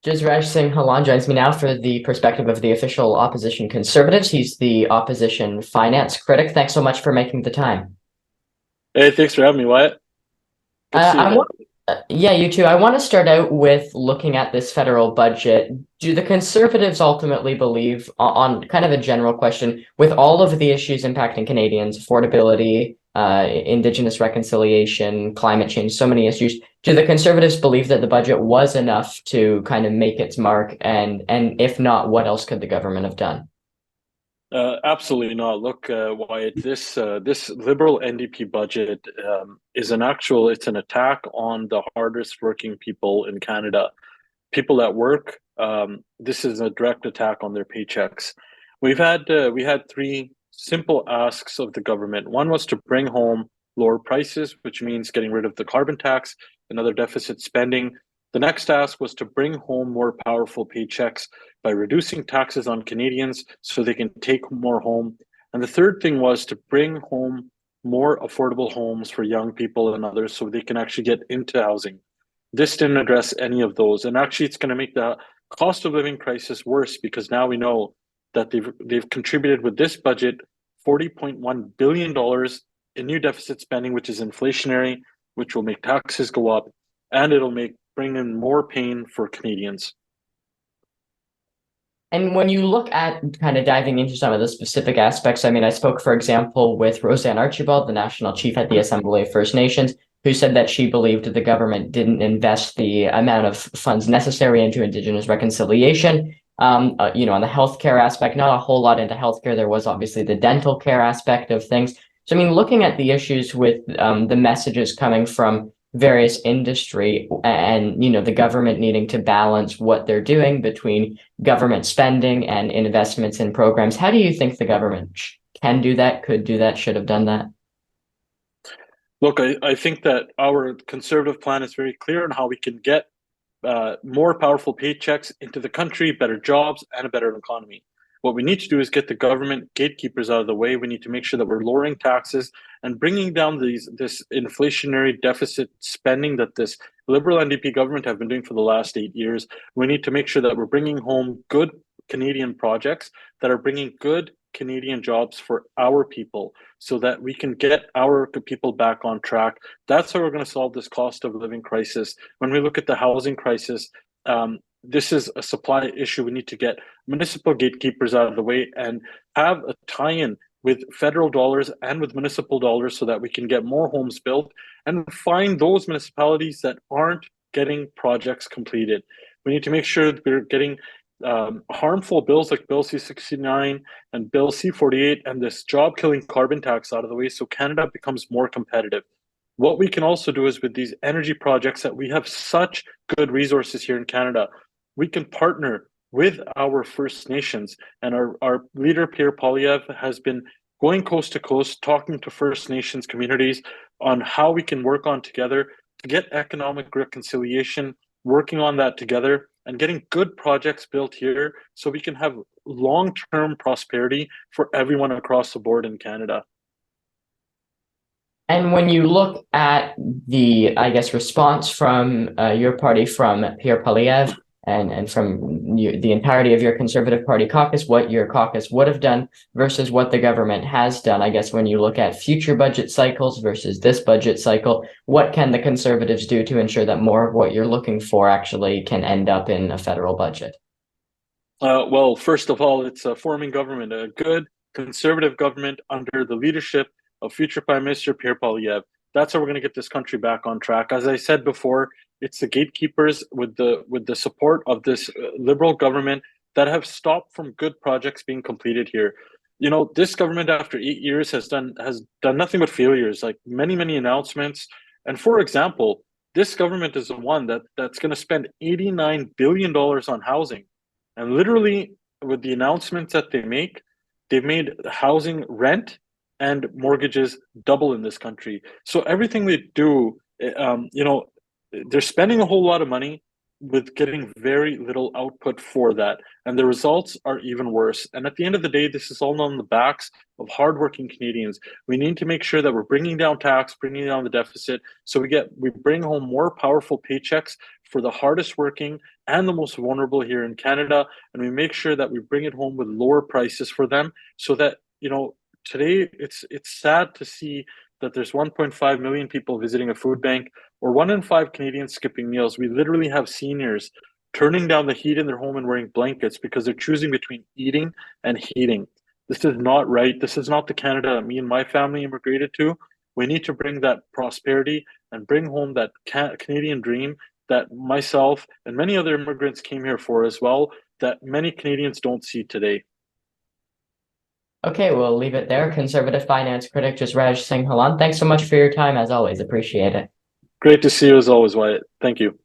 Jasraj Singh Hallan joins me now for the perspective of the official opposition Conservatives. He's the opposition finance critic. Thanks so much for making the time. Hey, thanks for having me, Wyatt. Good to see you I again. want, yeah, you too. I want to start out with looking at this federal budget. Do the Conservatives ultimately believe, on kind of a general question, with all of the issues impacting Canadians, affordability, Indigenous reconciliation, climate change, so many issues, do the Conservatives believe that the budget was enough to kind of make its mark? And if not, what else could the government have done? Absolutely not. Look, Wyatt, this Liberal NDP budget it's an attack on the hardest working people in Canada. People that work. This is a direct attack on their paychecks. We had three simple asks of the government. One was to bring home lower prices, which means getting rid of the carbon tax and other deficit spending. The next task was to bring home more powerful paychecks by reducing taxes on Canadians so they can take more home. And the third thing was to bring home more affordable homes for young people and others so they can actually get into housing. This didn't address any of those. And actually, it's going to make the cost of living crisis worse because now we know that they've contributed with this budget $40.1 billion in new deficit spending, which is inflationary, which will make taxes go up, and it'll bring in more pain for Canadians. And when you look at kind of diving into some of the specific aspects, I mean, I spoke, for example, with Roseanne Archibald, the national chief at the Assembly of First Nations, who said that she believed the government didn't invest the amount of funds necessary into Indigenous reconciliation. On the healthcare aspect, not a whole lot into healthcare. There was obviously the dental care aspect of things. So, I mean, looking at the issues with the messages coming from various industry and the government needing to balance what they're doing between government spending and investments in programs. How do you think the government can do that, could do that, should have done that? Look, I think that our conservative plan is very clear on how we can get more powerful paychecks into the country, better jobs, and a better economy. What we need to do is get the government gatekeepers out of the way. We need to make sure that we're lowering taxes and bringing down this inflationary deficit spending that this Liberal NDP government have been doing for the last 8 years. We need to make sure that we're bringing home good Canadian projects that are bringing good Canadian jobs for our people so that we can get our people back on track. That's how we're going to solve this cost of living crisis. When we look at the housing crisis, this is a supply issue. We need to get municipal gatekeepers out of the way and have a tie-in with federal dollars and with municipal dollars so that we can get more homes built and find those municipalities that aren't getting projects completed. We need to make sure that we're getting harmful bills like Bill C-69 and Bill C-48 and this job-killing carbon tax out of the way so Canada becomes more competitive. What we can also do is with these energy projects that we have such good resources here in Canada, we can partner with our First Nations. And our leader, Pierre Poilievre, has been going coast to coast, talking to First Nations communities on how we can work on together to get economic reconciliation, working on that together and getting good projects built here so we can have long-term prosperity for everyone across the board in Canada. And when you look at the, I guess, response from your party, from Pierre Poilievre, and from the entirety of your Conservative Party caucus, what your caucus would have done versus what the government has done, I guess when you look at future budget cycles versus this budget cycle, what can the Conservatives do to ensure that more of what you're looking for actually can end up in a federal budget? Well, first of all, it's a forming government, a good Conservative government under the leadership of future Prime Minister Pierre Poilievre. That's how we're going to get this country back on track. As I said before, it's the gatekeepers with the support of this Liberal government that have stopped from good projects being completed here. You know, this government after 8 years has done nothing but failures, like many announcements. And for example, this government is the one that's going to spend $89 billion on housing. And literally, with the announcements that they make, they've made housing rent and mortgages double in this country. So everything they do, they're spending a whole lot of money with getting very little output for that. And the results are even worse. And at the end of the day, this is all on the backs of hardworking Canadians. We need to make sure that we're bringing down tax, bringing down the deficit, so we bring home more powerful paychecks for the hardest working and the most vulnerable here in Canada, and we make sure that we bring it home with lower prices for them, so that, today it's sad to see that there's 1.5 million people visiting a food bank, or 1 in 5 Canadians skipping meals. We literally have seniors turning down the heat in their home and wearing blankets because they're choosing between eating and heating. This is not right. This is not the Canada that me and my family immigrated to. We need to bring that prosperity and bring home that Canadian dream that myself and many other immigrants came here for as well, that many Canadians don't see today. Okay, we'll leave it there. Conservative finance critic Jasraj Singh Hallan, thanks so much for your time as always. Appreciate it. Great to see you as always, Wyatt. Thank you.